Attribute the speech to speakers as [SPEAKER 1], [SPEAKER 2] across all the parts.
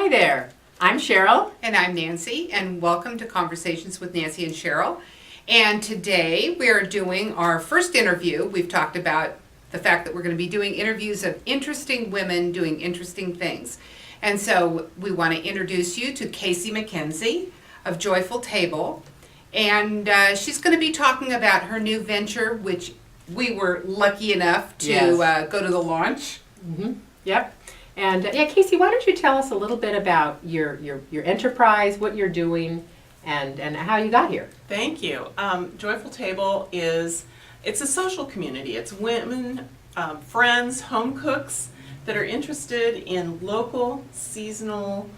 [SPEAKER 1] Hi there, I'm Cheryl.
[SPEAKER 2] And I'm Nancy, and welcome to Conversations with Nancy and Cheryl. And today we are doing our first interview. We've talked about the fact that we're going to be doing interviews of interesting women doing interesting things. And so we want to introduce you to Kaycee McKenzie of Joyful Table. And she's going to be talking about her new venture, which we were lucky enough to go to the launch.
[SPEAKER 1] Mm-hmm. Yep. And Kaycee, why don't you tell us a little bit about your enterprise, what you're doing, and how you got here?
[SPEAKER 3] Thank you. Joyful Table it's a social community. It's women, friends, home cooks that are interested in local, seasonal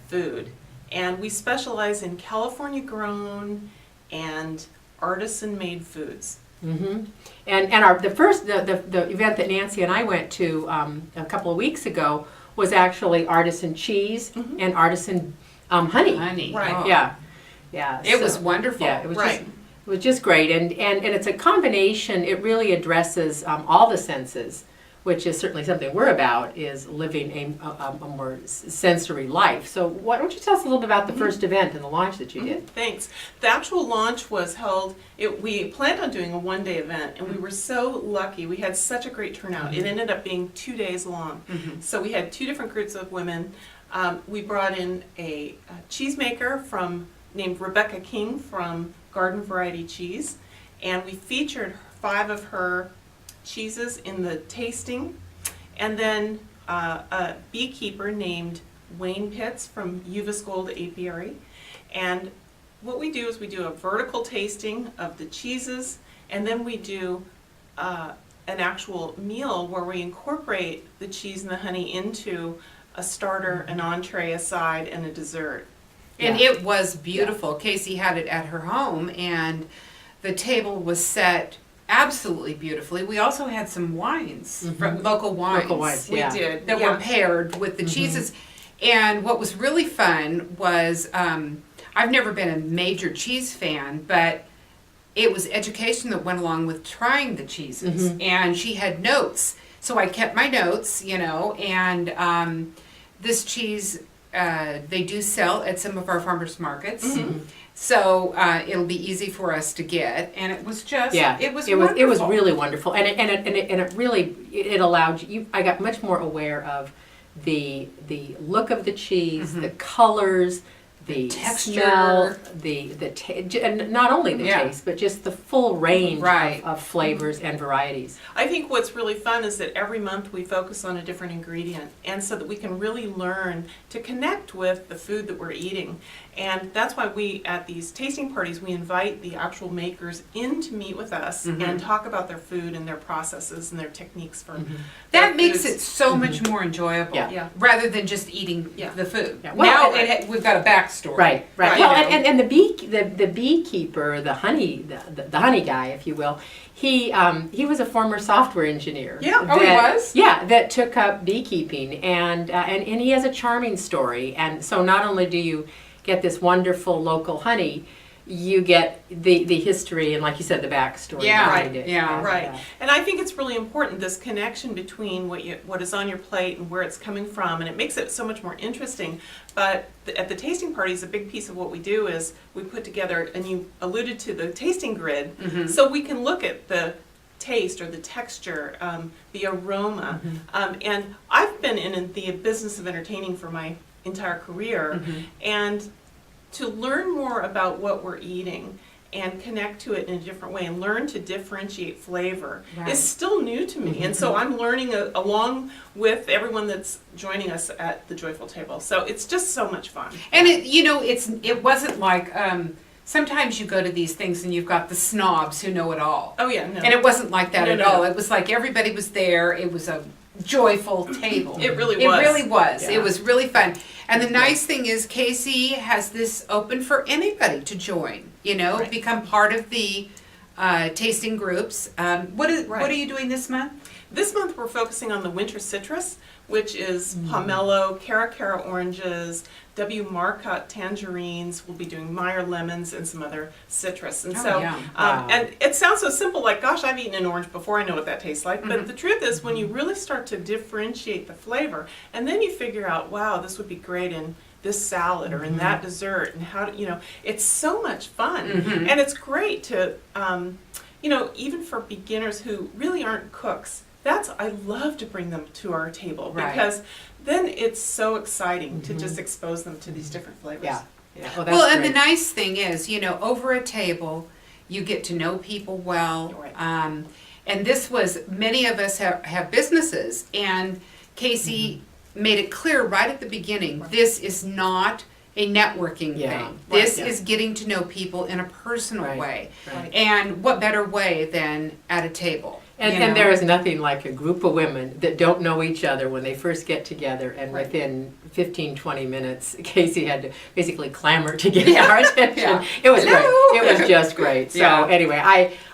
[SPEAKER 3] food. And we specialize in California grown and artisan made foods.
[SPEAKER 1] Mm-hmm. And the event that Nancy and I went to a couple of weeks ago was actually artisan cheese and artisan honey.
[SPEAKER 3] Right.
[SPEAKER 2] Oh.
[SPEAKER 1] Yeah.
[SPEAKER 2] It was wonderful.
[SPEAKER 1] Yeah, it was
[SPEAKER 3] Right.
[SPEAKER 1] it was just great, and it's a combination. It really addresses all the senses, which is certainly something we're about, is living a more sensory life. So why don't you tell us a little bit about the first event and the launch that you did?
[SPEAKER 3] Thanks. The actual launch was held, we planned on doing a one-day event, and we were so lucky. We had such a great turnout. It ended up being 2 days long. So we had two different groups of women. We brought in a cheesemaker named Rebecca King from Garden Variety Cheese, and we featured 5 of her cheeses in the tasting, and then a beekeeper named Wayne Pitts from Uvis Gold Apiary. And what we do is we do a vertical tasting of the cheeses, and then we do an actual meal where we incorporate the cheese and the honey into a starter, an entree, a side, and a dessert.
[SPEAKER 2] And it was beautiful. Kaycee had it at her home, and the table was set absolutely beautifully. We also had some wines, from local wines.
[SPEAKER 1] Local wines,
[SPEAKER 3] We did.
[SPEAKER 2] That were paired with the cheeses. And what was really fun was, I've never been a major cheese fan, but it was education that went along with trying the cheeses. And she had notes. So I kept my notes, and this cheese, they do sell at some of our farmers markets. So it'll be easy for us to get, and it was just it was
[SPEAKER 1] really wonderful, and it really allowed you. I got much more aware of the look of the cheese, the colors, the
[SPEAKER 2] texture,
[SPEAKER 1] smell, and not only the taste, but just the full range of flavors and varieties.
[SPEAKER 3] I think what's really fun is that every month we focus on a different ingredient, and so that we can really learn to connect with the food that we're eating. And that's why we, at these tasting parties, we invite the actual makers in to meet with us and talk about their food and their processes and their techniques for
[SPEAKER 2] that makes it so much more enjoyable, rather than just eating the food.
[SPEAKER 1] Yeah.
[SPEAKER 2] Well, we've got a backstory,
[SPEAKER 1] Right. Well, and the beekeeper, the honey guy, if you will, he was a former software engineer.
[SPEAKER 2] Yeah. He was.
[SPEAKER 1] Yeah, that took up beekeeping, and he has a charming story. And so not only do you get this wonderful local honey, you get the history and, like you said, the backstory behind it.
[SPEAKER 3] Right. And I think it's really important, this connection between what is on your plate and where it's coming from, and it makes it so much more interesting. But at the tasting parties, a big piece of what we do is we put together, and you alluded to the tasting grid, so we can look at the taste or the texture, the aroma. And I've been in the business of entertaining for my entire career, and to learn more about what we're eating and connect to it in a different way and learn to differentiate flavor is still new to me. And so I'm learning along with everyone that's joining us at the Joyful Table. So it's just so much fun.
[SPEAKER 2] And it wasn't like sometimes you go to these things and you've got the snobs who know it all.
[SPEAKER 3] Oh yeah, no.
[SPEAKER 2] And it wasn't like that at all.
[SPEAKER 3] No.
[SPEAKER 2] It was like everybody was there. It was a joyful table.
[SPEAKER 3] It really was.
[SPEAKER 2] It really was.
[SPEAKER 1] Yeah.
[SPEAKER 2] It was really fun. And the nice thing is Kaycee has this open for anybody to join, become part of the tasting groups. What are you doing this month?
[SPEAKER 3] This month we're focusing on the winter citrus, which is pomelo, Cara oranges, W. Marcotte tangerines. We'll be doing Meyer lemons and some other citrus. And and it sounds so simple, like, gosh, I've eaten an orange before, I know what that tastes like. But the truth is, when you really start to differentiate the flavor, and then you figure out, wow, this would be great in this salad or in that dessert, and how to, it's so much fun. And it's great to, even for beginners who really aren't cooks, I love to bring them to our table, because then it's so exciting to just expose them to these different flavors.
[SPEAKER 1] Yeah. Oh,
[SPEAKER 2] Well, and the nice thing is, over a table, you get to know people well.
[SPEAKER 3] Right.
[SPEAKER 2] And this was, many of us have businesses, and Kaycee made it clear right at the beginning, this is not a networking thing. This is getting to know people in a personal way.
[SPEAKER 1] Right.
[SPEAKER 2] And what better way than at a table?
[SPEAKER 1] And there is nothing like a group of women that don't know each other when they first get together, and within 15, 20 minutes, Kaycee had to basically clamor to get our attention. It was great. It was just great. So anyway,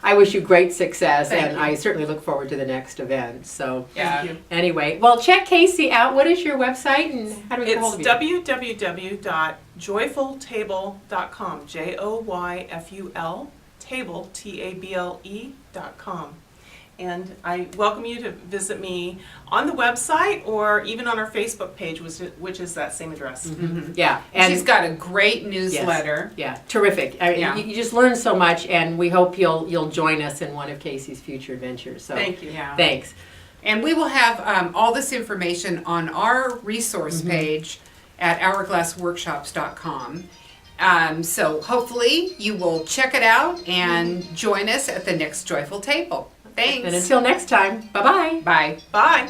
[SPEAKER 1] I wish you great success, and I certainly look forward to the next event. So
[SPEAKER 3] Thank you.
[SPEAKER 1] anyway, well, check Kaycee out. What is your website, and how do we get hold of you?
[SPEAKER 3] It's www.joyfultable.com, JOYFUL, table, TABLE.com. And I welcome you to visit me on the website or even on our Facebook page, which is that same address.
[SPEAKER 1] Yeah,
[SPEAKER 2] And she's got a great newsletter.
[SPEAKER 1] Yeah, terrific. You just learn so much, and we hope you'll join us in one of Kaycee's future adventures. So
[SPEAKER 3] Thank you.
[SPEAKER 2] Yeah.
[SPEAKER 1] thanks.
[SPEAKER 2] And we will have all this information on our resource page at hourglassworkshops.com. So hopefully you will check it out and join us at the next Joyful Table. Thanks.
[SPEAKER 1] And until next time, bye-bye.
[SPEAKER 2] Bye.
[SPEAKER 3] Bye.